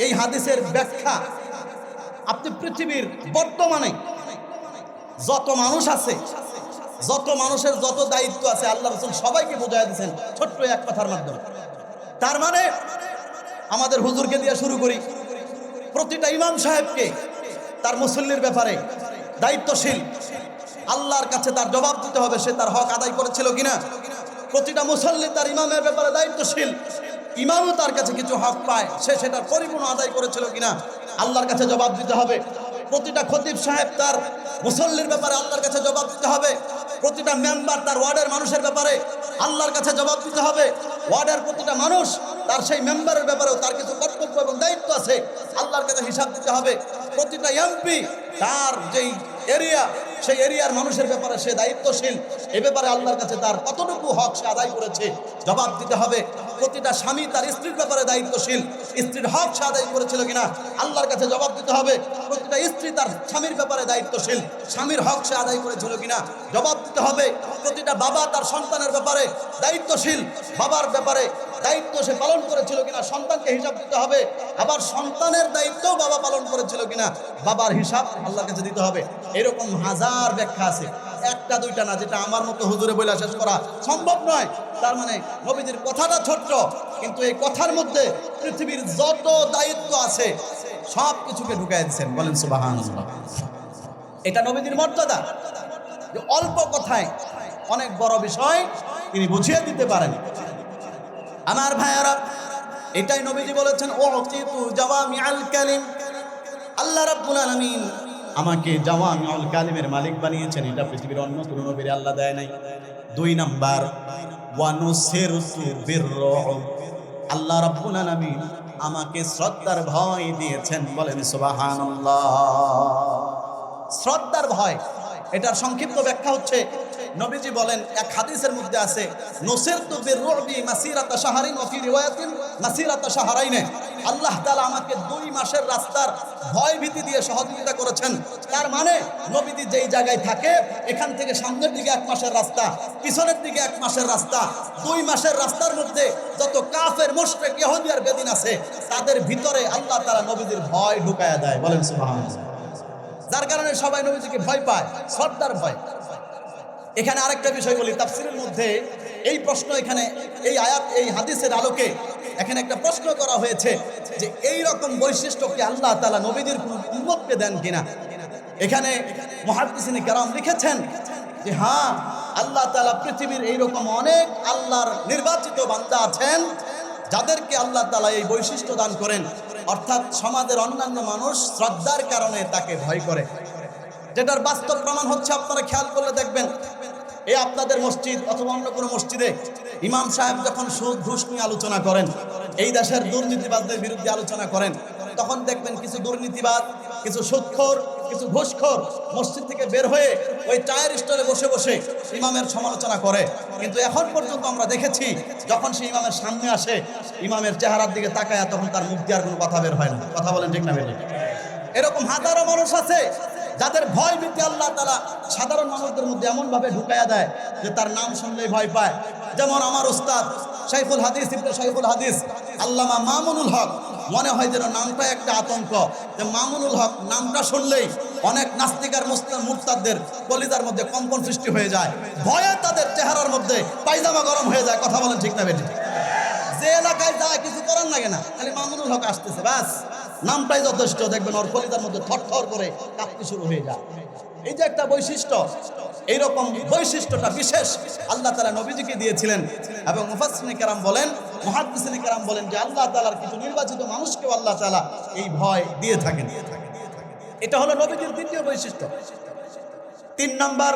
এই হাদিসের ব্যাখ্যা আপনি পৃথিবীর বর্তমানে যত মানুষ আছে, যত মানুষের যত দায়িত্ব আছে, আল্লাহ রাসূল সবাইকে বুঝাই দিয়েছেন ছোট্ট এক কথার মাধ্যমে। তার মানে আমাদের হুজুরকে দিয়ে শুরু করি, প্রতিটা ইমাম সাহেবকে তার মুসল্লির ব্যাপারে দায়িত্বশীল, আল্লাহর কাছে তার জবাব দিতে হবে সে তার হক আদায় করেছিল কিনা। প্রতিটা মুসল্লি তার ইমামের ব্যাপারে দায়িত্বশীল, ইমামও তার কাছে কিছু হক পায়, সে সেটার পরিপূর্ণ আদায় করেছিল কিনা আল্লাহর কাছে জবাব দিতে হবে। প্রতিটা খতিব সাহেব তার মুসল্লির ব্যাপারে আল্লাহর কাছে জবাব দিতে হবে। প্রতিটা মেম্বার তার ওয়ার্ডের মানুষের ব্যাপারে আল্লাহর কাছে জবাব দিতে হবে। ওয়ার্ডের প্রতিটা মানুষ তার সেই মেম্বারের ব্যাপারেও তার কিছু কর্তব্য এবং দায়িত্ব আছে, আল্লাহর কাছে হিসাব দিতে হবে। প্রতিটা এমপি তার যেই এরিয়া, সেই এরিয়ার মানুষের ব্যাপারে সে দায়িত্বশীল, এ ব্যাপারে আল্লাহর কাছে তার কতটুকু হক সে আদায় করেছে জবাব দিতে হবে। প্রতিটা স্বামী তার স্ত্রীর ব্যাপারে দায়িত্বশীল, স্ত্রীর হক সে আদায় করেছিল কিনা আল্লাহর কাছে জবাব দিতে হবে। প্রতিটা স্ত্রী তার স্বামীর ব্যাপারে দায়িত্বশীল, স্বামীর হক সে আদায় করেছিল কিনা জবাব দিতে হবে। প্রতিটা বাবা তার সন্তানের ব্যাপারে দায়িত্বশীল, বাবার ব্যাপারে দায়িত্ব সে পালন করেছিল কিনা সন্তানকে হিসাব দিতে হবে। আবার সন্তানের দায়িত্বও বাবা পালন করেছিল কিনা বাবার হিসাব আল্লাহর কাছে দিতে হবে। এরকম হাজার ব্যাখ্যা আছে, একটা দুইটা না, যেটা আমার মতো হুজুরে বইলা শেষ করা সম্ভব নয়। তার মানে নবীজির কথাটা ছোট্ট, কিন্তু এই কথার মধ্যে পৃথিবীর যত দায়িত্ব আছে সব কিছুকে ঢুকাই দিচ্ছেন। বলেন সুবহানাল্লাহ। এটা নবীজির মর্যাদা, যে অল্প কথায় অনেক বড় বিষয় তিনি বুঝিয়ে দিতে পারেন। আমার ভাইয়ারা, এটাই নবীজি বলেছেন, উতিতু জাওয়ামিআল কালিম। আল্লাহ রাব্বুল আলামিন আমাকে জাওয়ামিউল কালিমের মালিক বানিয়েছেন, এটা পৃথিবীর অন্য কোনো নবীর আল্লাহ দেয় নাই। ২ নাম্বার, ওয়া নুসিরতু বিররুব। আল্লাহ রাব্বুল আলামিন আমাকে শ্রদ্ধার ভয় দিয়েছেন। বলেন সুবহানাল্লাহ। শ্রদ্ধার ভয়, এটার সংক্ষিপ্ত ব্যাখ্যা হচ্ছে, নবীজি বলেন, এক হাদিসের মধ্যে আছে, নুসিরতু বিররুবি মাসিরাতা শাহরিন ওয়া ফি রিওয়ায়াতিন মাসিরাতা শাহরাইন। আল্লাহ তাআলা আমাকে ২ মাসের রাস্তার ভয় ভীতি দিয়ে সহযোগিতা করেছেন। তার মানে নবীজি যেই জায়গায় থাকে, এখান থেকে সামনের দিকে ১ মাসের রাস্তা, পিছনের দিকে ১ মাসের রাস্তা। ২ মাসের রাস্তার মধ্যে যত কাফের, মুশরিক, ইহুদি আর বেদিন আছে, তাদের ভিতরে আল্লাহ তাআলা নবীজির ভয় ঢুকায়া দেয়। বলেন সুবহানাল্লাহ। যার কারণে সবাই নবীজিকে ভয় পায়, শ্রদ্ধার ভয়। এখানে আরেকটা বিষয় বলি, তাফসীরের মধ্যে এই প্রশ্ন, এখানে এই আয়াত, এই হাদিসের আলোকে এখানে একটা প্রশ্ন করা হয়েছে যে এই রকম বৈশিষ্ট্য কি আল্লাহ তাআলা নবীদের কোন উম্মতকে দেন কিনা। এখানে মুহাদ্দিসিনে কেরাম লিখেছেন যে হ্যাঁ, আল্লাহ তাআলা পৃথিবীর এইরকম অনেক আল্লাহর নির্বাচিত বান্দা আছেন যাদেরকে আল্লাহ তাআলা এই বৈশিষ্ট্য দান করেন, অর্থাৎ সমাজের অন্যান্য মানুষ শ্রদ্ধার কারণে তাকে ভয় করে। যেটার বাস্তব প্রমাণ হচ্ছে, আপনারা খেয়াল করলে দেখবেন, এই আপনাদের মসজিদ অথবা অন্য কোনো মসজিদে ইমাম সাহেব যখন সুদ ঘুষ নিয়ে আলোচনা করেন, এই দেশের দুর্নীতিবাদদের বিরুদ্ধে আলোচনা করেন, তখন দেখবেন কিছু দুর্নীতিবাদ, কিছু সুদখোর, কিছু ঘুষখোর মসজিদ থেকে বের হয়ে ওই চায়ের স্টলে বসে বসে ইমামের সমালোচনা করে। কিন্তু এখন পর্যন্ত আমরা দেখেছি, যখন সে ইমামের সামনে আসে, ইমামের চেহারার দিকে তাকায়, তখন তার মুখ দিয়ে আর কোনো কথা বের হয় না। কথা বলেন ঠিক না বের? এরকম হাজারো মানুষ আছে যাদের ভয় ভীতি আল্লাহ তাআলা সাধারণ মানুষদের মধ্যে এমনভাবে ঢুকাইয়া দেয় যে তার নাম শুনলেই ভয় পায়। যেমন আমার উস্তাদ শাইখুল হাদিস ইবনে শাইখুল হাদিস আল্লামা মামুনুল হক, মনে হয় যেন নামটা একটা আতঙ্ক। মামুনুল হক নামটা শুনলেই অনেক নাস্তিক আর মুরতাদদের কলিজার মধ্যে কম্পন সৃষ্টি হয়ে যায়, ভয়ে তাদের চেহারার মধ্যে পায়জামা গরম হয়ে যায়। কথা বলেন ঠিক না বেঠিক? যে এলাকায় যায় কিছু করার লাগে না, খালি মামুনুল হক আসতেছে, ব্যাস নামটাই যথেষ্ট। দেখবেন ওর কলিজার মধ্যে থরথর করে কাঁপতে শুরু হয়ে যায়। এই যে একটা বৈশিষ্ট্য, এইরকম বৈশিষ্ট্যটা বিশেষ আল্লাহ তাআলা নবীজিকে দিয়েছিলেন। এবং মুফাসসিরিনে কেরাম বলেন, মুহাদ্দিসিনে কেরাম বলেন যে আল্লাহ তাআলার কিছু নির্বাচিত মানুষকেও আল্লাহ তাআলা এই ভয় দিয়ে থাকেন। এটা হলো নবীজির দ্বিতীয় বৈশিষ্ট্য। 3 নাম্বার,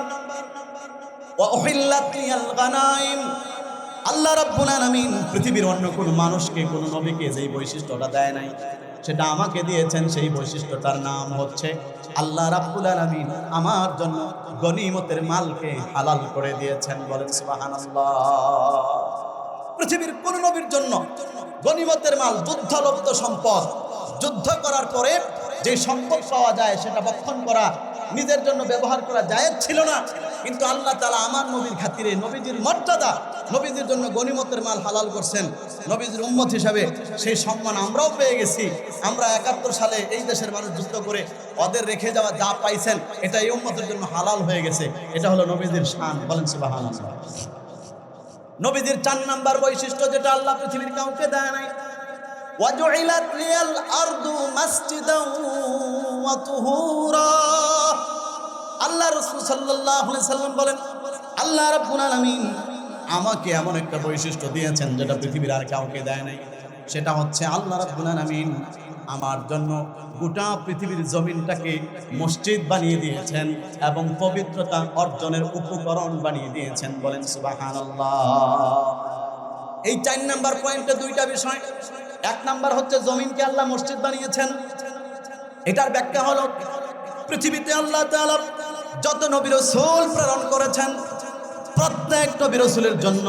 ওয়া উহিল্লাত লিয়াল গানাইম। আল্লাহ রাব্বুল আলামিন পৃথিবীর অন্য কোন মানুষকে, কোন নবীকে যেই বৈশিষ্ট্যটা দেয় নাই, সেটা আমাকে দিয়েছেন। সেই বৈশিষ্ট্যটার নাম হচ্ছে আল্লাহ রাব্বুল আলামিন আমার জন্য গনিমতের মালকে হালাল করে দিয়েছেন। বলেন সুবহানাল্লাহ। পৃথিবীর কোন নবীর জন্য গনিমতের মাল, যুদ্ধলব্ধ সম্পদ, যুদ্ধ করার পরে যে সম্পদ পাওয়া যায় সেটা ভক্ষণ করা, নিজের জন্য ব্যবহার করা জায়েজ ছিল না। কিন্তু আল্লাহ তাআলা আমার নবীর খাতিরে, নবীজির মর্যাদা, নবীজির জন্য গনিমতের মাল হালাল করছেন। নবীজির উম্মত হিসাবে সেই সম্মান আমরাও পেয়ে গেছি। আমরা 71 সালে এই দেশের মানুষ যুদ্ধ করে ওদের রেখে যাওয়া যা পাইছেন, এটা এই উম্মতের জন্য হালাল হয়ে গেছে। এটা হলো নবীজির শান। বলেন সুবহানাল্লাহ। নবীজির 4 নাম্বার বৈশিষ্ট্য, যেটা আল্লাহ পৃথিবীর কাউকে দেয় নাই, ওয়াজুইলাত লিয়াল আরদু মাসজিদাও ওয়া তুহুরা। আল্লাহ রাসূল সাল্লাল্লাহু আলাইহি সাল্লাম বলেন, আল্লাহ রাব্বুল আলামিন আমাকে এমন একটা বৈশিষ্ট্য দিয়েছেন যেটা পৃথিবীর আর কাউকে দেয় নাই। সেটা হচ্ছে আল্লাহ রাব্বুল আলামিন আমার জন্য গোটা পৃথিবীর জমিনটাকে মসজিদ বানিয়ে দিয়েছেন এবং পবিত্রতা অর্জনের উপকরণ বানিয়ে দিয়েছেন। বলেন সুবহানাল্লাহ। এই 4 নাম্বার পয়েন্টে 2টা বিষয়। 1 নাম্বার হচ্ছে জমিনকে আল্লাহ মসজিদ বানিয়েছেন। এটার ব্যাখ্যা হলো, পৃথিবীতে আল্লাহ তাআলা যত নবী রাসূল প্রেরণ করেছেন, প্রত্যেক নবী রাসূলের জন্য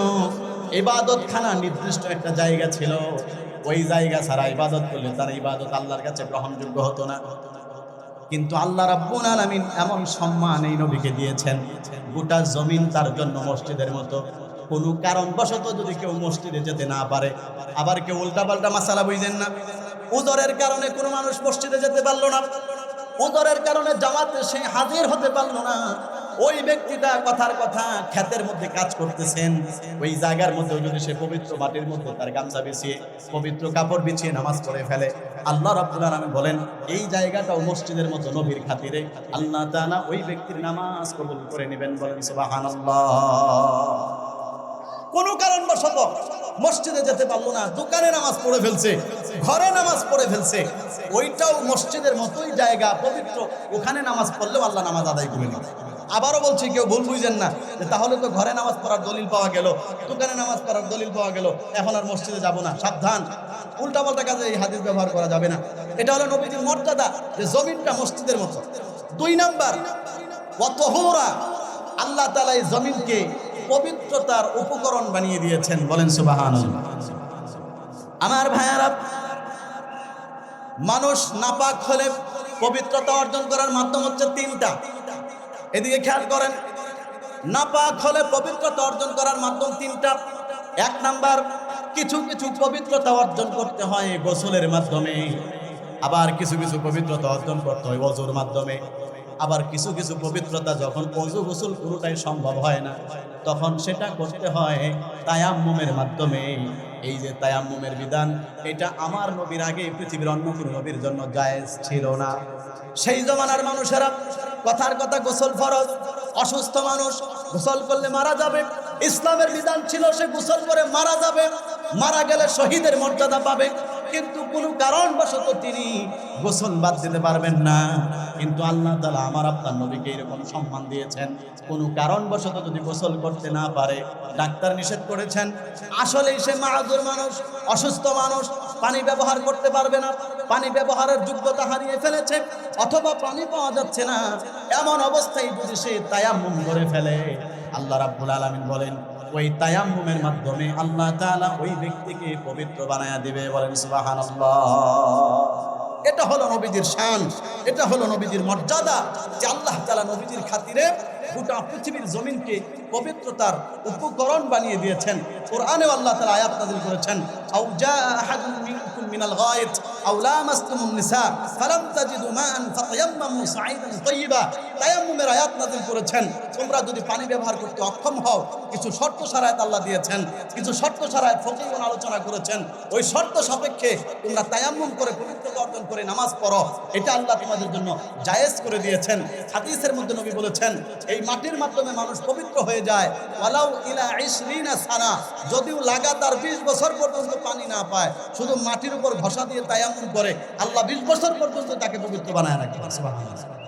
ইবাদতখানা নির্দিষ্ট একটা জায়গা ছিল। ওই জায়গা ছাড়া ইবাদত করলে তার ইবাদত আল্লাহর কাছে গ্রহণযোগ্য হতো না। কিন্তু আল্লাহ রাব্বুল আলামিন এমন সম্মান এই নবীকে দিয়েছেন, গোটা জমিন তার জন্য মসজিদের মতো। কোনো কারণবশত যদি কেউ মসজিদে যেতে না পারে, আবার কেউ উল্টাপাল্টা মাসালা বুঝেন না, উযরের কারণে কোনো মানুষ মসজিদে যেতে পারলো না, উযরের কারণে জামাতে সে হাজির হতে পারলো না, ওই ব্যক্তিটা কথার কথা ক্ষেতের মধ্যে কাজ করতেছেন, ওই জায়গার মধ্যে যদি সে পবিত্র মাটির মধ্যে তার গামছা বিছিয়ে, পবিত্র কাপড় বিছিয়ে নামাজ পড়ে ফেলে, আল্লাহ রাব্বুল আলামিন বলেন এই জায়গাটাও মসজিদের মতো নবীর খাতিরে আল্লাহ তাআলা ওই ব্যক্তির নামাজ কবুল করে নেবেন। বলেন সুবহানাল্লাহ। কোনো কারণবশত মসজিদে যেতে পারলো না, দোকানে নামাজ পড়ে ফেলছে, ঘরে নামাজ পড়ে ফেলছে, ওইটাও মসজিদের মতোই জায়গা, পবিত্র, ওখানে নামাজ পড়লেও আল্লাহ নামাজ আদায় করে নেবে। আবারও বলছি, কেউ ভুল বুঝেন না যে তাহলে তো ঘরে নামাজ পড়ার দলিল পাওয়া গেল, দোকানে নামাজ পড়ার দলিল পাওয়া গেল, এখন আর মসজিদে যাব না। সাবধান, উল্টাপাল্টা কাজে এই হাদিস ব্যবহার করা যাবে না। এটা হলো নবীজির মর্যাদা, যে জমিনটা মসজিদের মতো। 2 নাম্বার, ওয়া তুহুরা। আল্লাহ তাআলা এই জমিনকে পবিত্রতার উপকরণ বানিয়ে দিয়েছেন। বলেন সুবহানাল্লাহ। আমার ভাইয়ারা, মানুষ নাপাক হলে পবিত্রতা অর্জন করার মাধ্যম হচ্ছে 3টা। এদিকে খেয়াল করেন, নাপাক হলে পবিত্রতা অর্জন করার মাধ্যম 3টা। 1 নাম্বার, কিছু কিছু পবিত্রতা অর্জন করতে হয় গোসলের মাধ্যমে, আবার কিছু কিছু পবিত্রতা অর্জন করতে হয় ওযুর মাধ্যমে, আবার কিছু কিছু পবিত্রতা যখন ওযু গোসল পুরোটাই সম্ভব হয় না, তখন সেটা করতে হয় তায়াম্মুমের মাধ্যমে। এই যে তায়াম্মুমের বিধান, এটা আমার নবীর আগে পৃথিবীর অন্য কোনো নবীর জন্য জায়েজ ছিল না। সেই জমানার মানুষেরা কথার কথা গোসল ফরজ, অসুস্থ মানুষ গোসল করলে মারা যাবে, ইসলামের বিধান ছিল সে গোসল করে মারা যাবে, মারা গেলে শহীদের মর্যাদা পাবে। কিন্তু কোনো কারণবশত তিনি গোসল বাদ দিতে পারবেন না। কিন্তু আল্লাহ তাআলা আমার আপনার নবীকে এরকম সম্মান দিয়েছেন, কোনো কারণবশত যদি গোসল করতে না পারে, ডাক্তার নিষেধ করেছেন, আসলেই সে মারাজুর মানুষ, অসুস্থ মানুষ, পানি ব্যবহার করতে পারবে না, পানি ব্যবহারের যোগ্যতা হারিয়ে ফেলেছে, অথবা পানি পাওয়া যাচ্ছে না, এমন অবস্থায় যদি সে তায়াম্মুম করে ফেলে, আল্লাহ রাব্বুল আলামিন বলেন ওই তায়াম্মুমের মাধ্যমে আল্লাহ তাআলা ওই ব্যক্তিকে পবিত্র বানায়া দিবে। বলেন সুবহানাল্লাহ। এটা হলো নবীজির শান, এটা হলো নবীজির মর্যাদা, যে আল্লাহ তাআলা নবীজির খাতিরে গোটা পৃথিবীর জমিনকে পবিত্রতার উপকরণ বানিয়ে দিয়েছেন। কোরআনে আল্লাহ তাআলা আয়াত নাযিল করেছেন, আও জাআ আহাদুম মিনকুম মিনাল গায়ত আও লামাসতুমুন নিসা ফালাম তাজিদু মাআন ফাতায়াম্মামু সাঈদান তাইয়্যিবা। তায়াম্মুমের আয়াত নাযিল করেছেন, তোমরা যদি পানি ব্যবহার করতে অক্ষম হও, কিছু শর্ত শরায়েত আল্লাহ দিয়েছেন, কিছু শর্ত শরায়েত ফকিহগণ আলোচনা করেছেন, ওই শর্ত সাপেক্ষে তোমরা তায়াম্মুম করে পবিত্রতা অর্জন করে নামাজ পড়ো, এটা আল্লাহ তোমাদের জন্য জায়েজ করে দিয়েছেন। হাদিসের মধ্যে নবী বলেছেন, এই মাটির মাধ্যমে মানুষ পবিত্র হয়ে যায়, ওয়ালাউ ইলা 20 সানা, যদিও লাগাতার 20 বছর পর্যন্ত পানি না পায়, শুধু মাটির উপর ঘষা দিয়ে তায়াম্মুম করে, আল্লাহ 20 বছর পর্যন্ত তাকে পবিত্র বানায় রাখে। সুবহানাল্লাহ।